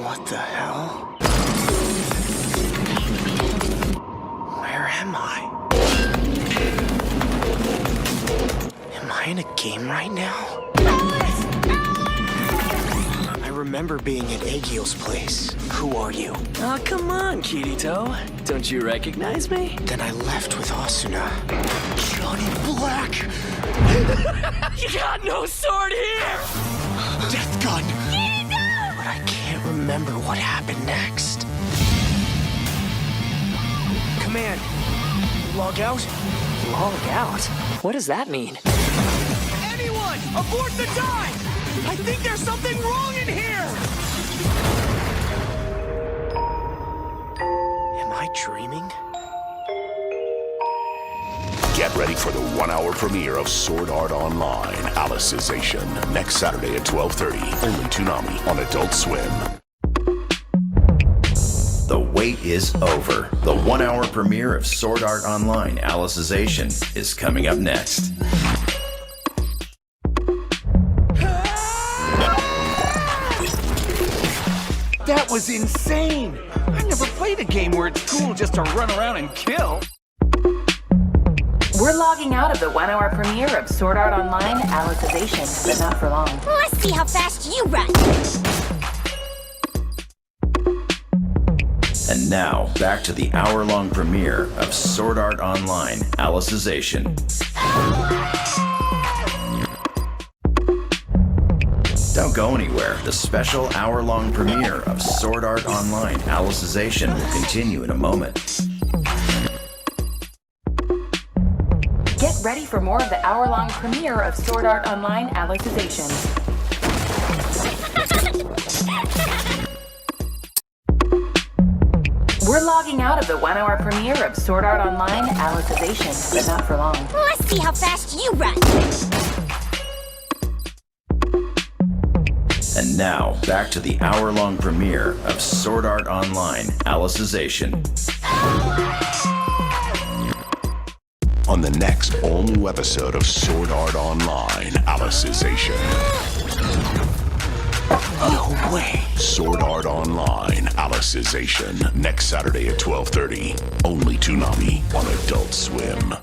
What the hell? Where am I? Am I in a game right now? I remember being at Aegil's place. Who are you? Oh, come on, Kirito. Don't you recognize me? Then I left with Asuna. Johnny Black! You got no sword here! Death gun! But I can't remember what happened next. Command, log out? Log out? What does that mean? Anyone, abort the dive! I think there's something wrong in here! Am I dreaming? Get ready for the 1-hour premiere of Sword Art Online, Alicization, next Saturday at 12:30, only Toonami on Adult Swim. The wait is over. The 1-hour premiere of Sword Art Online, Alicization, is coming up next. That was insane! I never played a game where it's cool just to run around and kill. We're logging out of the 1-hour premiere of Sword Art Online, Alicization, but not for long. Let's see how fast you run. And now, back to the hour-long premiere of Sword Art Online, Alicization. Don't go anywhere. The special hour-long premiere of Sword Art Online, Alicization will continue in a moment. Get ready for more of the hour-long premiere of Sword Art Online, Alicization. We're logging out of the 1-hour premiere of Sword Art Online, Alicization, but not for long. Let's see how fast you run. And now, back to the hour-long premiere of Sword Art Online, Alicization. On the next all-new episode of Sword Art Online, Alicization. No way. Sword Art Online, Alicization, next Saturday at 12:30, only Toonami on Adult Swim.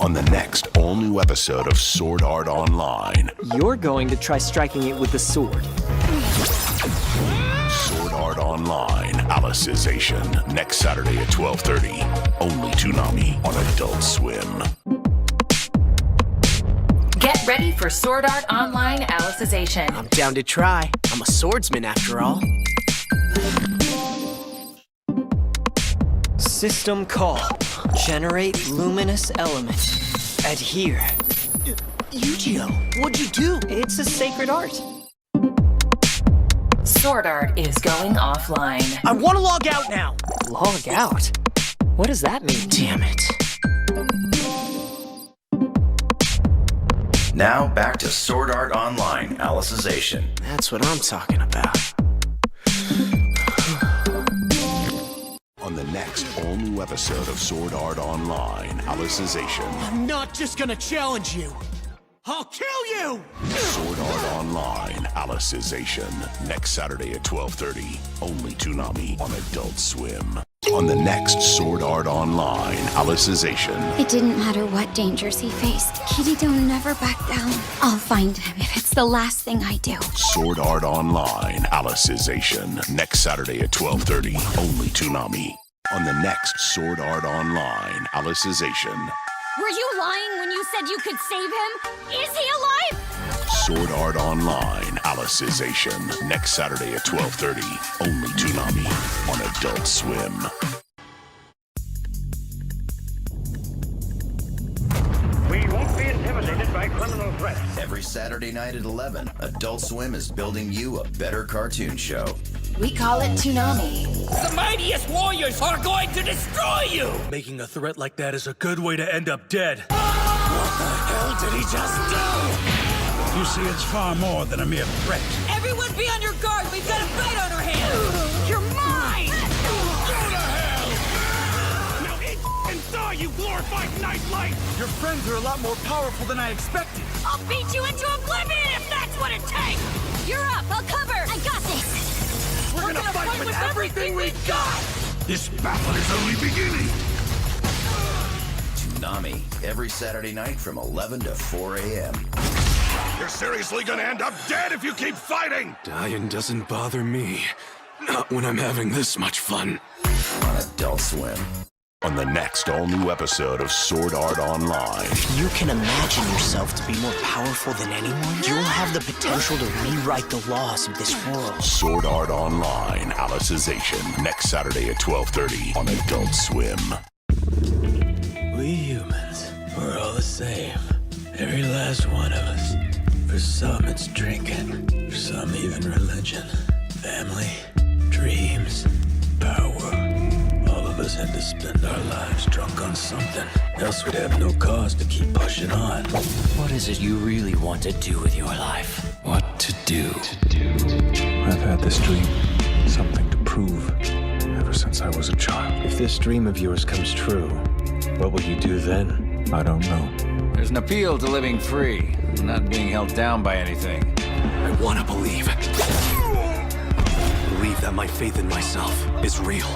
On the next all-new episode of Sword Art Online, You're going to try striking it with the sword. Sword Art Online, Alicization, next Saturday at 12:30, only Toonami on Adult Swim. Get ready for Sword Art Online, Alicization. I'm down to try. I'm a swordsman after all. System call. Generate luminous element. Adhere. Yu-Gi-Oh! What'd you do? It's a sacred art. Sword Art is going offline. I want to log out now. Log out? What does that mean? Damn it. Now, back to Sword Art Online, Alicization. That's what I'm talking about. On the next all-new episode of Sword Art Online, Alicization. I'm not just gonna challenge you. I'll kill you! Sword Art Online, Alicization, next Saturday at 12:30, only Toonami on Adult Swim. On the next Sword Art Online, Alicization. It didn't matter what dangers he faced. Kirito never backed down. I'll find him if it's the last thing I do. Sword Art Online, Alicization, next Saturday at 12:30, only Toonami. On the next Sword Art Online, Alicization. Were you lying when you said you could save him? Is he alive? Sword Art Online, Alicization, next Saturday at 12:30, only Toonami on Adult Swim. We won't be intimidated by criminal threats. Every Saturday night at 11, Adult Swim is building you a better cartoon show. We call it Toonami. The mightiest warriors are going to destroy you! Making a threat like that is a good way to end up dead. What the hell did he just do? You see, it's far more than a mere threat. Everyone be on your guard! We've got a fight on our hands! You're mine! Go to hell! Now it and saw you glorified nightlight! Your friends are a lot more powerful than I expected. I'll beat you into oblivion if that's what it takes! You're up! I'll cover! I got this! We're gonna fight with everything we've got! This battle is only beginning. Toonami, every Saturday night from 11 to 4 a.m. You're seriously gonna end up dead if you keep fighting! Dying doesn't bother me. Not when I'm having this much fun. On Adult Swim. On the next all-new episode of Sword Art Online. If you can imagine yourself to be more powerful than anyone, you'll have the potential to rewrite the laws of this world. Sword Art Online, Alicization, next Saturday at 12:30 on Adult Swim. We humans, we're all the same. Every last one of us. For some it's drinking, for some even religion. Family, dreams, power. All of us had to spend our lives drunk on something. Else we'd have no cause to keep pushing on. What is it you really want to do with your life? What to do? I've had this dream, something to prove, ever since I was a child. If this dream of yours comes true, what will you do then? I don't know. There's an appeal to living free, not being held down by anything. I want to believe. Believe that my faith in myself is real.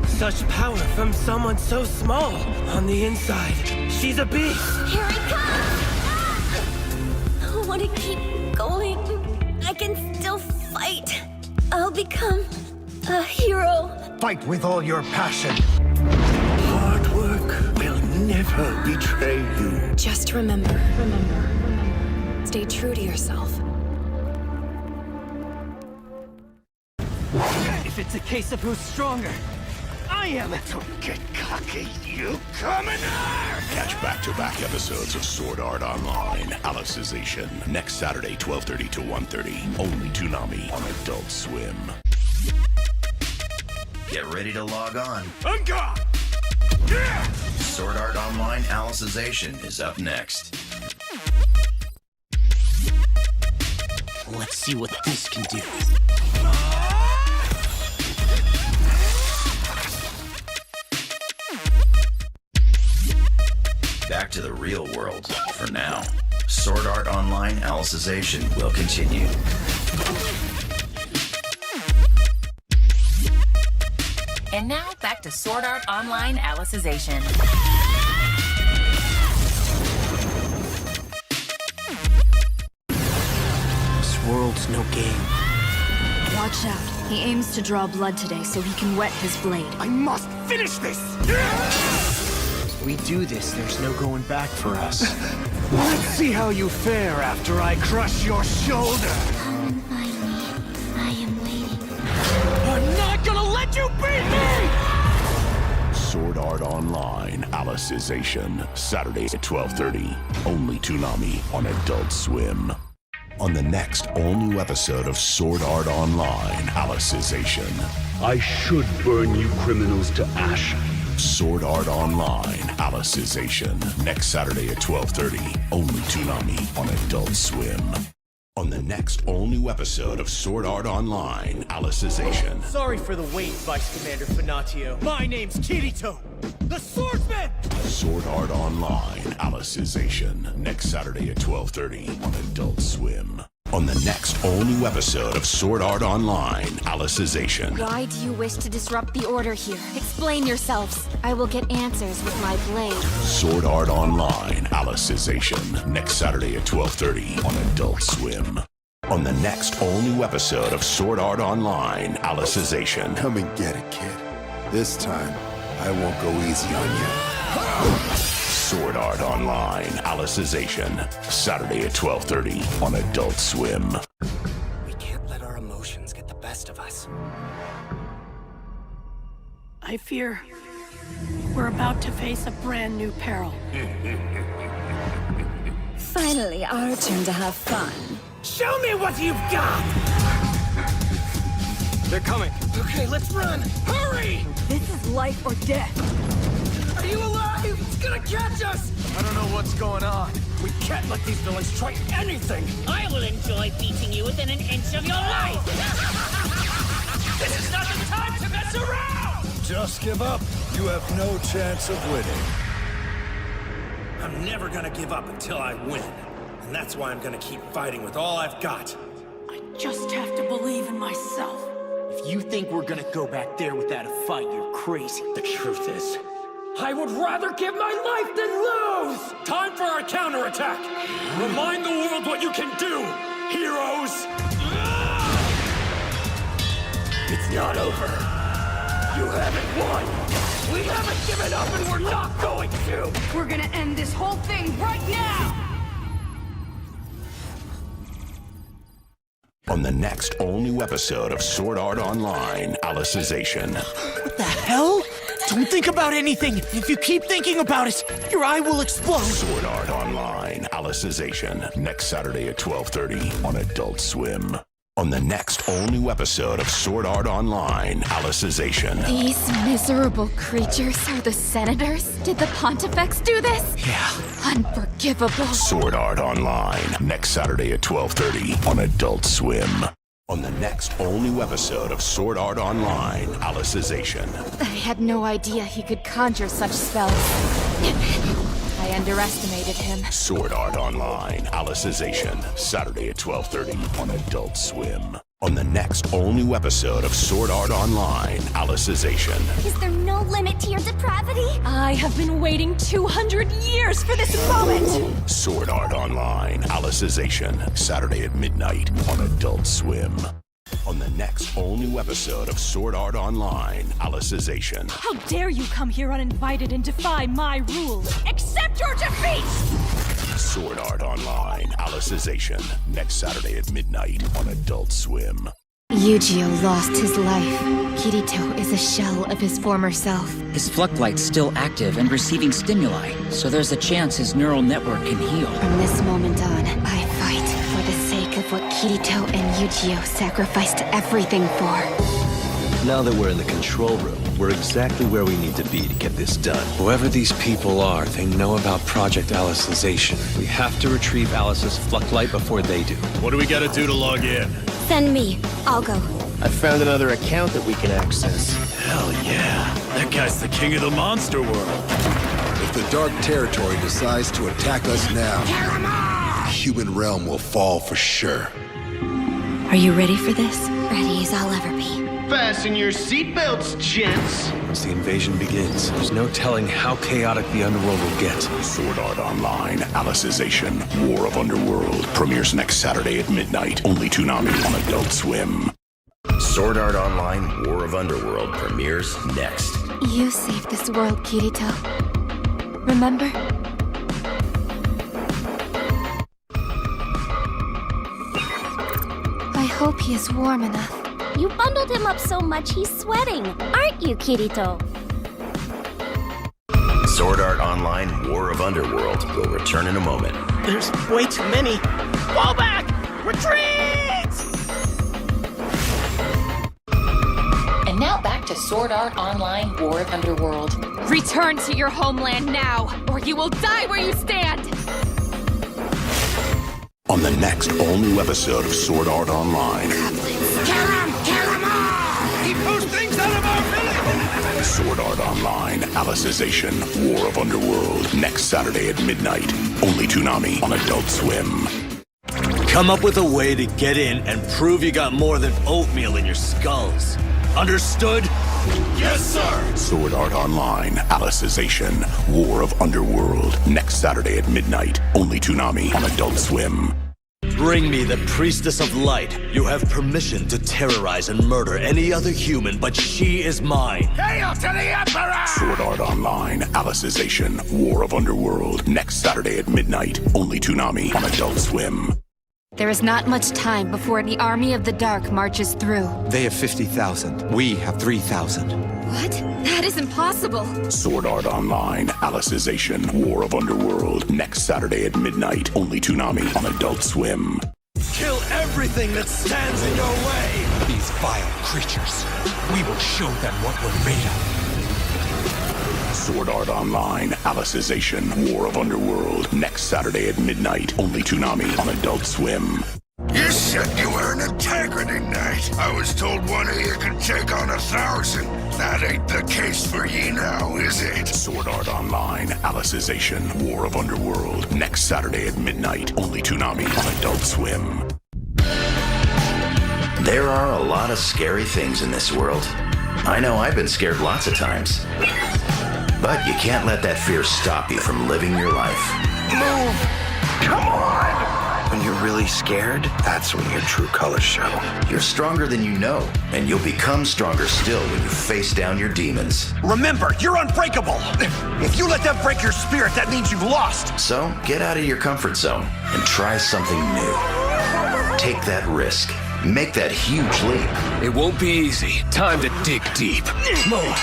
Such power from someone so small. On the inside, she's a beast. Here I come! I want to keep going. I can still fight. I'll become a hero. Fight with all your passion. Hard work will never betray you. Just remember. Stay true to yourself. If it's a case of who's stronger, I am. Don't get cocky, you commoner! Catch back-to-back episodes of Sword Art Online, Alicization, next Saturday, 12:30 to 1:30. Only Toonami on Adult Swim. Get ready to log on. I'm gone! Yeah! Sword Art Online Alicization is up next. Let's see what this can do. Back to the real world for now. Sword Art Online Alicization will continue. And now back to Sword Art Online Alicization. This world's no game. Watch out. He aims to draw blood today so he can wet his blade. I must finish this! If we do this, there's no going back for us. Let's see how you fare after I crush your shoulder. Come and find me. I am waiting. I'm not gonna let you beat me! Sword Art Online, Alicization, Saturdays at 12:30. Only Toonami on Adult Swim. On the next all-new episode of Sword Art Online, Alicization. I should burn you criminals to ash. Sword Art Online, Alicization, next Saturday at 12:30. Only Toonami on Adult Swim. On the next all-new episode of Sword Art Online, Alicization. Sorry for the wait, Vice Commander Finatio. My name's Kirito, the swordsman! Sword Art Online, Alicization, next Saturday at 12:30 on Adult Swim. On the next all-new episode of Sword Art Online, Alicization. Why do you wish to disrupt the order here? Explain yourselves. I will get answers with my blade. Sword Art Online, Alicization, next Saturday at 12:30 on Adult Swim. On the next all-new episode of Sword Art Online, Alicization. Come and get it, kid. This time, I won't go easy on you. Sword Art Online, Alicization, Saturday at 12:30 on Adult Swim. We can't let our emotions get the best of us. I fear we're about to face a brand new peril. Finally, our turn to have fun. Show me what you've got! They're coming. Okay, let's run. Hurry! This is life or death. Are you alive? It's gonna catch us! I don't know what's going on. We can't let these villains try anything. I will enjoy beating you within an inch of your life! This is not the time to mess around! Just give up. You have no chance of winning. I'm never gonna give up until I win. And that's why I'm gonna keep fighting with all I've got. I just have to believe in myself. If If you think we're gonna go back there without a fight, you're crazy. The truth is, I would rather give my life than lose! Time for our counterattack! Remind the world what you can do, heroes! It's not over. You haven't won! We haven't given up and we're not going to! We're gonna end this whole thing right now! On the next all-new episode of Sword Art Online, Alicization. What the hell? Don't think about anything. If you keep thinking about it, your eye will explode. Sword Art Online, Alicization, next Saturday at 12:30 on Adult Swim. On the next all-new episode of Sword Art Online, Alicization. These miserable creatures are the senators? Did the Pontifex do this? Yeah. Unforgivable. Sword Art Online, next Saturday at 12:30 on Adult Swim. On the next all-new episode of Sword Art Online, Alicization. I had no idea he could conjure such spells. I underestimated him. Sword Art Online, Alicization, Saturday at 12:30 on Adult Swim. On the next all-new episode of Sword Art Online, Alicization. Is there no limit to your depravity? I have been waiting 200 years for this moment! Sword Art Online, Alicization, Saturday at midnight on Adult Swim. On the next all-new episode of Sword Art Online, Alicization. How dare you come here uninvited and defy my rules? Accept your defeat! Sword Art Online, Alicization, next Saturday at midnight on Adult Swim. Yu-Gi-Oh lost his life. Kirito is a shell of his former self. His Fluctlight's still active and receiving stimuli, so there's a chance his neural network can heal. From this moment on, I fight for the sake of what Kirito and Yu-Gi-Oh sacrificed everything for. Now that we're in the control room, we're exactly where we need to be to get this done. Whoever these people are, they know about Project Alicization. We have to retrieve Alice's Fluctlight before they do. What do we gotta do to log in? Send me. I'll go. I found another account that we can access. Hell yeah. That guy's the king of the monster world. If the Dark Territory decides to attack us now, the human realm will fall for sure. Are you ready for this? Ready as I'll ever be. Fasten your seatbelts, gents. Once the invasion begins, there's no telling how chaotic the underworld will get. Sword Art Online, Alicization, War of Underworld, premieres next Saturday at midnight. Only Toonami on Adult Swim. Sword Art Online, War of Underworld premieres next. You saved this world, Kirito. Remember? I hope he is warm enough. You bundled him up so much he's sweating, aren't you, Kirito? Sword Art Online, War of Underworld will return in a moment. There's way too many. Fall back! Retreat! And now back to Sword Art Online War of Underworld. Return to your homeland now, or you will die where you stand! On the next all-new episode of Sword Art Online. Kill them all! Keep those things out of our village! Sword Art Online, Alicization, War of Underworld, next Saturday at midnight. Only Toonami on Adult Swim. Come up with a way to get in and prove you got more than oatmeal in your skulls. Understood? Yes, sir! Sword Art Online, Alicization, War of Underworld, next Saturday at midnight. Only Toonami on Adult Swim. Bring me the Priestess of Light. You have permission to terrorize and murder any other human, but she is mine. Hail to the Emperor! Sword Art Online, Alicization, War of Underworld, next Saturday at midnight. Only Toonami on Adult Swim. There is not much time before the Army of the Dark marches through. They have 50,000. We have 3,000. What? That is impossible. Sword Art Online, Alicization, War of Underworld, next Saturday at midnight. Only Toonami on Adult Swim. Kill everything that stands in your way! These vile creatures. We will show them what we're made of. Sword Art Online, Alicization, War of Underworld, next Saturday at midnight. Only Toonami on Adult Swim. You said you were an integrity knight. I was told one of you could take on 1,000. That ain't the case for ye now, is it? Sword Art Online, Alicization, War of Underworld, next Saturday at midnight. Only Toonami on Adult Swim. There are a lot of scary things in this world. I know I've been scared lots of times. But you can't let that fear stop you from living your life. Move! Come on! When you're really scared, that's when your true colors show. You're stronger than you know, and you'll become stronger still when you face down your demons. Remember, you're unbreakable! If you let them break your spirit, that means you've lost! So, get out of your comfort zone and try something new. Take that risk. Make that huge leap. It won't be easy. Time to dig deep. More!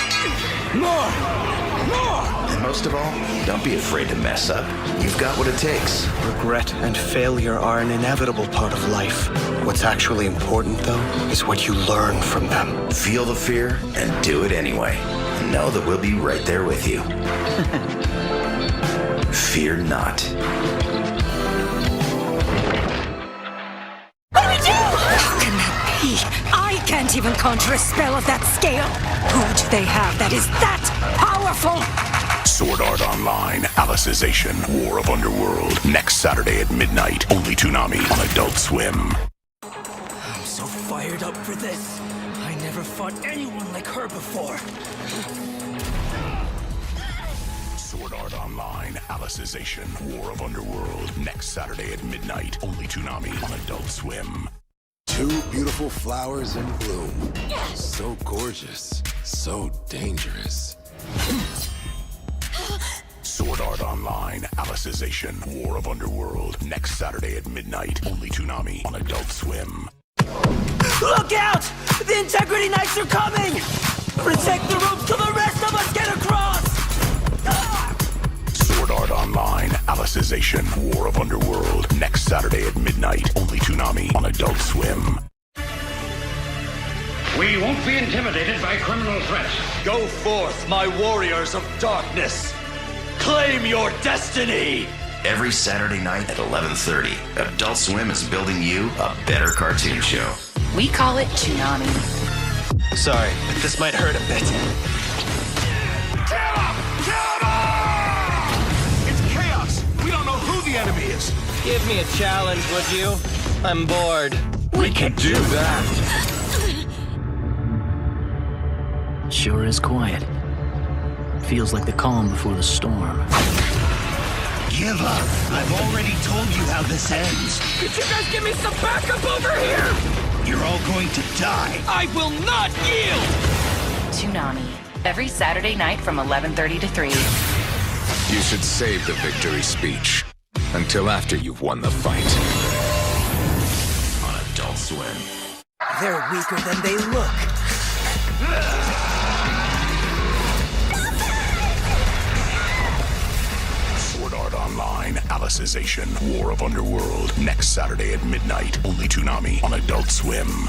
And most of all, don't be afraid to mess up. You've got what it takes. Regret and failure are an inevitable part of life. What's actually important, though, is what you learn from them. Feel the fear and do it anyway. And know that we'll be right there with you. Fear not. What do we do? How can that be? I can't even conjure a spell of that scale. Who do they have that is that powerful? Sword Art Online, Alicization, War of Underworld. Next Saturday at midnight. Only Toonami on Adult Swim. I'm so fired up for this. I never fought anyone like her before. Sword Art Online, Alicization, War of Underworld. Next Saturday at midnight. Only Toonami on Adult Swim. Two beautiful flowers in bloom. So gorgeous, so dangerous. Sword Art Online, Alicization, War of Underworld. Next Saturday at midnight. Only Toonami on Adult Swim. Look out! The Integrity Knights are coming! Protect the rope till the rest of us get across! Sword Art Online, Alicization, War of Underworld. Next Saturday at midnight. Only Toonami on Adult Swim. We won't be intimidated by criminal threats. Go forth, my warriors of darkness. Claim your destiny! Every Saturday night at 11:30, Adult Swim is building you a better cartoon show. We call it Toonami. Sorry, but this might hurt a bit. It's chaos! We don't know who the enemy is! Give me a challenge, would you? I'm bored. We can do that. Sure is quiet. Feels like the calm before the storm. Give up. I've already told you how this ends. Could you guys give me some backup over here? You're all going to die. I will not yield! Toonami. Every Saturday night from 11:30 to 3. You should save the victory speech until after you've won the fight. On Adult Swim. They're weaker than they look. Sword Art Online, Alicization, War of Underworld. Next Saturday at midnight. Only Toonami on Adult Swim.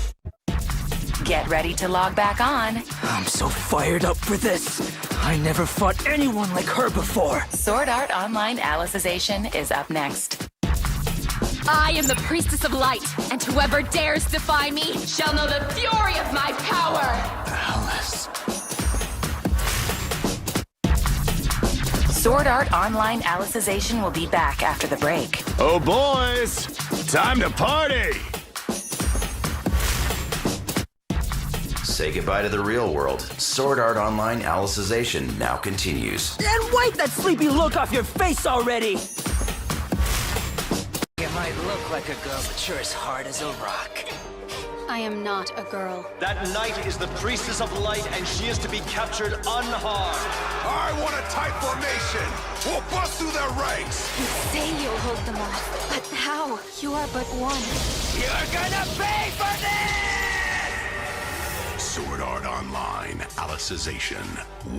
Get ready to log back on. I'm so fired up for this. I never fought anyone like her before. Sword Art Online Alicization is up next. I am the Priestess of Light, and whoever dares defy me shall know the fury of my power! Alice. Sword Art Online Alicization will be back after the break. Oh, boys! Time to party! Say goodbye to the real world. Sword Art Online Alicization now continues. And wipe that sleepy look off your face already! You might look like a girl, but you're as hard as a rock. I am not a girl. That knight is the Priestess of Light, and she is to be captured unharmed. I want a tight formation. We'll bust through their ranks. You say you'll hold them off, but how? You are but one. You're gonna pay for this! Sword Art Online, Alicization,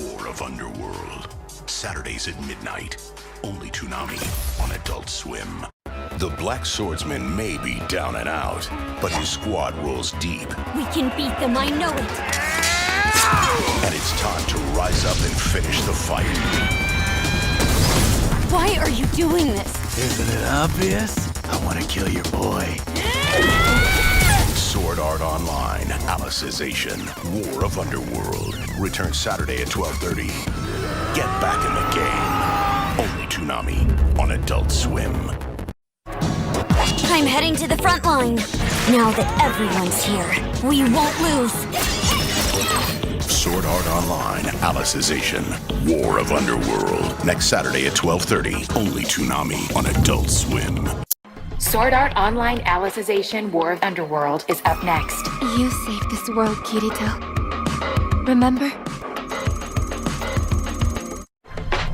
War of Underworld. Saturdays at midnight. Only Toonami on Adult Swim. The Black Swordsman may be down and out, but his squad rolls deep. We can beat them, I know it. And it's time to rise up and finish the fight. Why are you doing this? Isn't it obvious? I want to kill your boy. Sword Art Online, Alicization, War of Underworld. Returns Saturday at 12:30. Get back in the game. Only Toonami on Adult Swim. I'm heading to the front line. Now that everyone's here, we won't lose. Sword Art Online, Alicization, War of Underworld. Next Saturday at 12:30. Only Toonami on Adult Swim. Sword Art Online Alicization War of Underworld is up next. You saved this world, Kirito. Remember?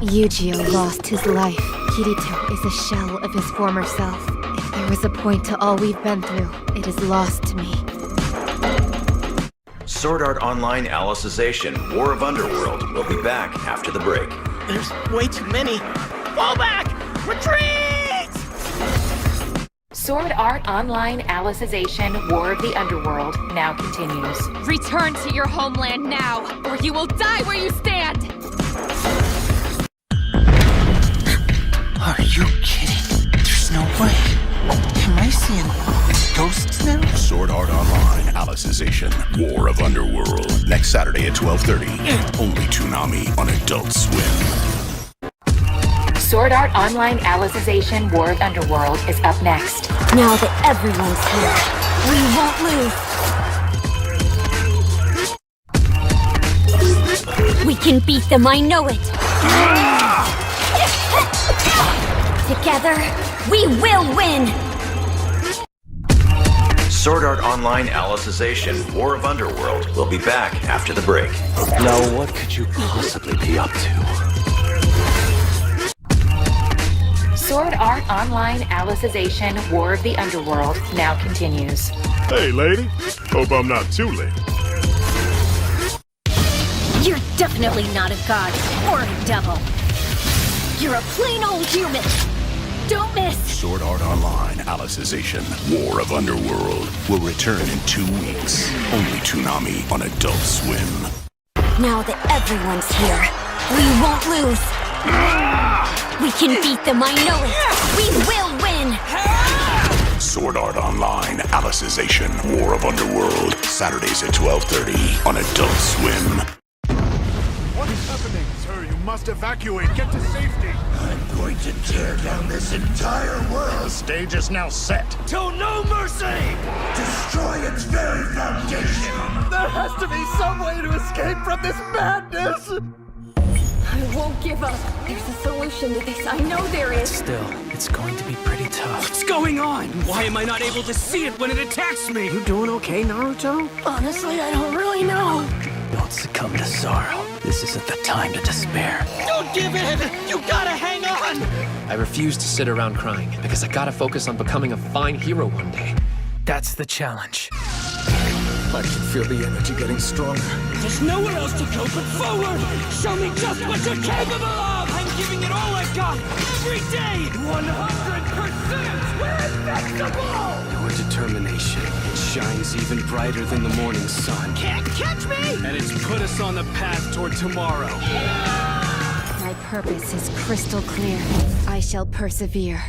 Yujiro lost his life. Kirito is a shell of his former self. If there was a point to all we've been through, it is lost to me. Sword Art Online Alicization, War of Underworld will be back after the break. There's way too many. Fall back! Retreat! Sword Art Online Alicization War of the Underworld now continues. Return to your homeland now, or you will die where you stand! Are you kidding? There's no way. Am I seeing ghosts now? Sword Art Online, Alicization, War of Underworld. Next Saturday at 12:30. Only Toonami on Adult Swim. Sword Art Online Alicization War of Underworld is up next. Now that everyone's here, we won't lose. We can beat them, I know it. Together, we will win! Sword Art Online Alicization, War of Underworld will be back after the break. Now, what could you possibly be up to? Sword Art Online Alicization War of the Underworld now continues. Hey, lady. Hope I'm not too late. You're definitely not a god or a devil. You're a plain old human. Don't miss! Sword Art Online, Alicization, War of Underworld will return in 2 weeks. Only Toonami on Adult Swim. Now that everyone's here, we won't lose. We can beat them, I know it. We will win! Sword Art Online, Alicization, War of Underworld. Saturdays at 12:30 on Adult Swim. What is happening, sir? You must evacuate. Get to safety. I'm going to tear down this entire world. The stage is now set. To no mercy! Destroy its very foundation. There has to be some way to escape from this madness! I won't give up. There's a solution to this. I know there is. Still, it's going to be pretty tough. What's going on? Why am I not able to see it when it attacks me? You doing okay, Naruto? Honestly, I don't really know. Don't succumb to sorrow. This isn't the time to despair. Don't give in! You gotta hang on! I refuse to sit around crying, because I gotta focus on becoming a fine hero one day. That's the challenge. I can feel the energy getting stronger. There's nowhere else to go but forward! Show me just what you're capable of! I'm giving it all I've got! Every day! 100%! We're invincible! Your determination, it shines even brighter than the morning sun. Can't catch me! And it's put us on the path toward tomorrow. My purpose is crystal clear. I shall persevere.